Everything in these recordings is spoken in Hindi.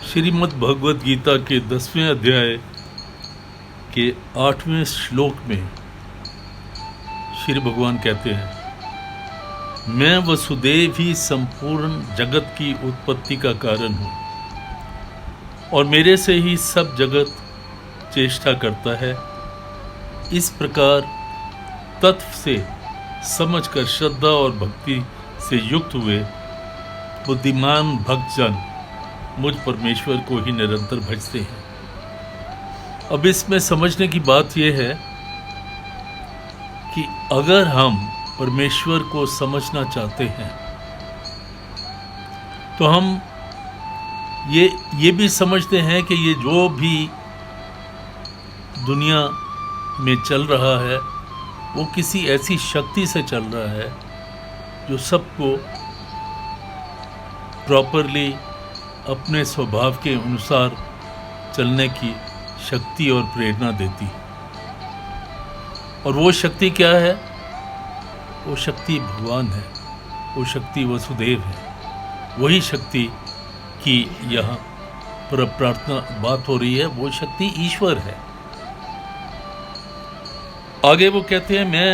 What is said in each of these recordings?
श्रीमद् भगवद गीता के 10वें अध्याय के 8वें श्लोक में श्री भगवान कहते हैं, मैं वसुदेव ही संपूर्ण जगत की उत्पत्ति का कारण हूँ और मेरे से ही सब जगत चेष्टा करता है। इस प्रकार तत्व से समझकर श्रद्धा और भक्ति से युक्त हुए बुद्धिमान भक्तजन मुझ परमेश्वर को ही निरंतर भजते हैं। अब इसमें समझने की बात यह है कि अगर हम परमेश्वर को समझना चाहते हैं तो हम ये भी समझते हैं कि ये जो भी दुनिया में चल रहा है वो किसी ऐसी शक्ति से चल रहा है जो सबको प्रॉपरली अपने स्वभाव के अनुसार चलने की शक्ति और प्रेरणा देती है। और वो शक्ति क्या है? वो शक्ति भगवान है, वो शक्ति वसुदेव है। वही शक्ति की यहाँ पर प्रार्थना बात हो रही है, वो शक्ति ईश्वर है। आगे वो कहते हैं, मैं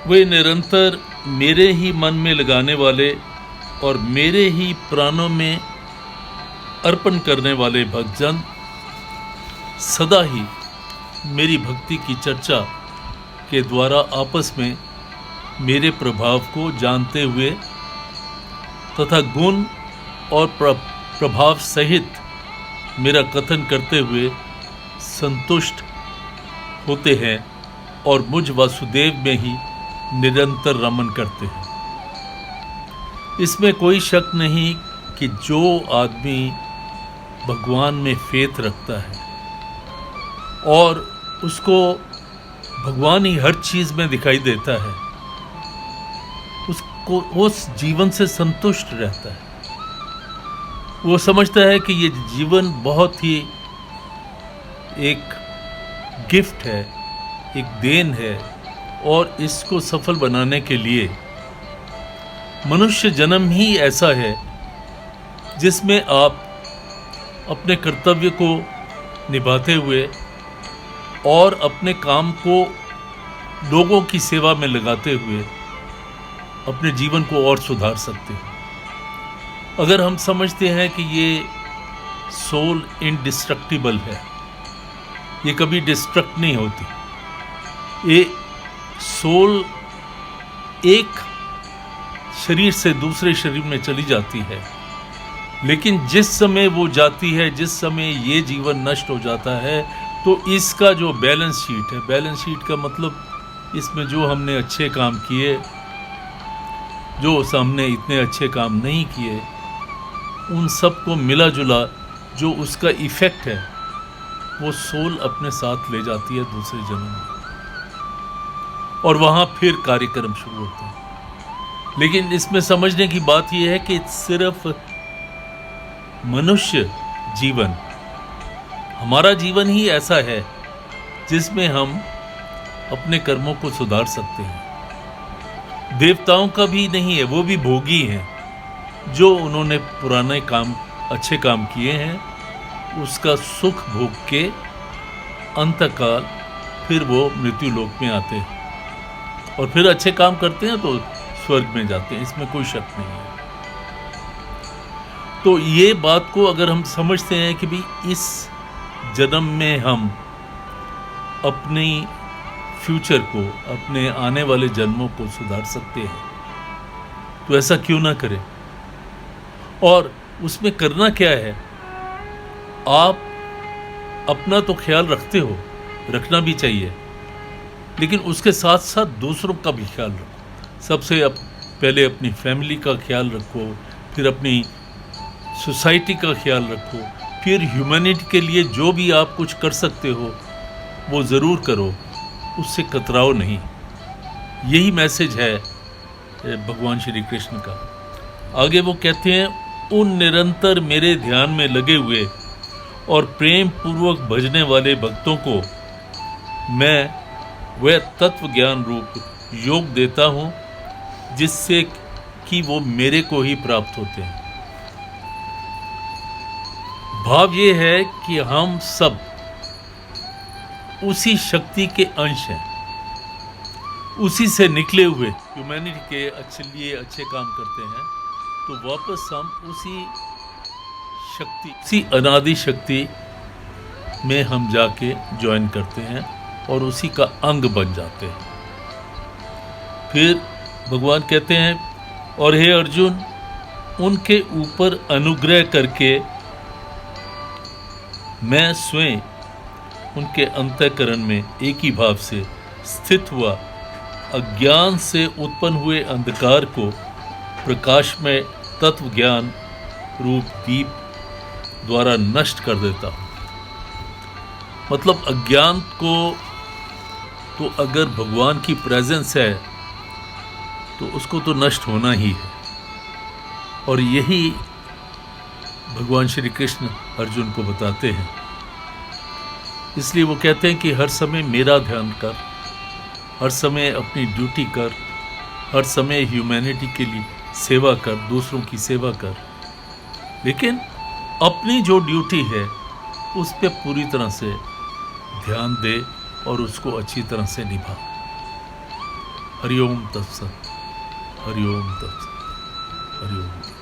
वे निरंतर मेरे ही मन में लगाने वाले और मेरे ही प्राणों में अर्पण करने वाले भक्तजन सदा ही मेरी भक्ति की चर्चा के द्वारा आपस में मेरे प्रभाव को जानते हुए तथा गुण और प्रभाव सहित मेरा कथन करते हुए संतुष्ट होते हैं और मुझ वासुदेव में ही निरंतर रमन करते हैं। इसमें कोई शक नहीं कि जो आदमी भगवान में फेथ रखता है और उसको भगवान ही हर चीज़ में दिखाई देता है, उसको उस जीवन से संतुष्ट रहता है। वो समझता है कि ये जीवन बहुत ही एक गिफ्ट है, एक देन है और इसको सफल बनाने के लिए मनुष्य जन्म ही ऐसा है जिसमें आप अपने कर्तव्य को निभाते हुए और अपने काम को लोगों की सेवा में लगाते हुए अपने जीवन को और सुधार सकते हैं। अगर हम समझते हैं कि ये सोल इनडिस्ट्रक्टिबल है, ये कभी डिस्ट्रक्ट नहीं होती, ये सोल एक शरीर से दूसरे शरीर में चली जाती है, लेकिन जिस समय वो जाती है, जिस समय ये जीवन नष्ट हो जाता है, तो इसका जो बैलेंस शीट है, बैलेंस शीट का मतलब इसमें जो हमने अच्छे काम किए, जो हमने इतने अच्छे काम नहीं किए, उन सब को मिला जुला जो उसका इफ़ेक्ट है वो सोल अपने साथ ले जाती है दूसरे जन्म में और वहाँ फिर कार्यक्रम शुरू होते हैं। लेकिन इसमें समझने की बात यह है कि सिर्फ मनुष्य जीवन, हमारा जीवन ही ऐसा है जिसमें हम अपने कर्मों को सुधार सकते हैं। देवताओं का भी नहीं है, वो भी भोगी हैं। जो उन्होंने पुराने काम, अच्छे काम किए हैं, उसका सुख भोग के अंतकाल फिर वो मृत्यु लोक में आते हैं और फिर अच्छे काम करते हैं तो स्वर्ग में जाते हैं, इसमें कोई शक नहीं है। तो ये बात को अगर हम समझते हैं कि भाई इस जन्म में हम अपनी फ्यूचर को, अपने आने वाले जन्मों को सुधार सकते हैं, तो ऐसा क्यों ना करें। और उसमें करना क्या है, आप अपना तो ख्याल रखते हो, रखना भी चाहिए, लेकिन उसके साथ साथ दूसरों का भी ख्याल रखो। सबसे पहले अपनी फैमिली का ख्याल रखो, फिर अपनी सोसाइटी का ख्याल रखो, फिर ह्यूमैनिटी के लिए जो भी आप कुछ कर सकते हो वो ज़रूर करो, उससे कतराओ नहीं। यही मैसेज है भगवान श्री कृष्ण का। आगे वो कहते हैं, उन निरंतर मेरे ध्यान में लगे हुए और प्रेम पूर्वक भजने वाले भक्तों को मैं वह तत्व ज्ञान रूप योग देता हूँ जिससे कि वो मेरे को ही प्राप्त होते हैं। भाव ये है कि हम सब उसी शक्ति के अंश हैं, उसी से निकले हुए ह्यूमैनिटी के अच्छे लिए अच्छे काम करते हैं, तो वापस हम उसी शक्ति, उसी अनादि शक्ति में हम जाके ज्वाइन करते हैं और उसी का अंग बन जाते हैं। फिर भगवान कहते हैं, और हे अर्जुन, उनके ऊपर अनुग्रह करके मैं स्वयं उनके अंतःकरण में एक ही भाव से स्थित हुआ अज्ञान से उत्पन्न हुए अंधकार को प्रकाश में तत्व ज्ञान रूप दीप द्वारा नष्ट कर देता हूँ। मतलब अज्ञान को तो अगर भगवान की प्रेजेंस है तो उसको तो नष्ट होना ही है, और यही भगवान श्री कृष्ण अर्जुन को बताते हैं। इसलिए वो कहते हैं कि हर समय मेरा ध्यान कर, हर समय अपनी ड्यूटी कर, हर समय ह्यूमैनिटी के लिए सेवा कर, दूसरों की सेवा कर, लेकिन अपनी जो ड्यूटी है उस पे पूरी तरह से ध्यान दे और उसको अच्छी तरह से निभा। हरिओम तत्सत, हरिओम तत्सत, हरिओम।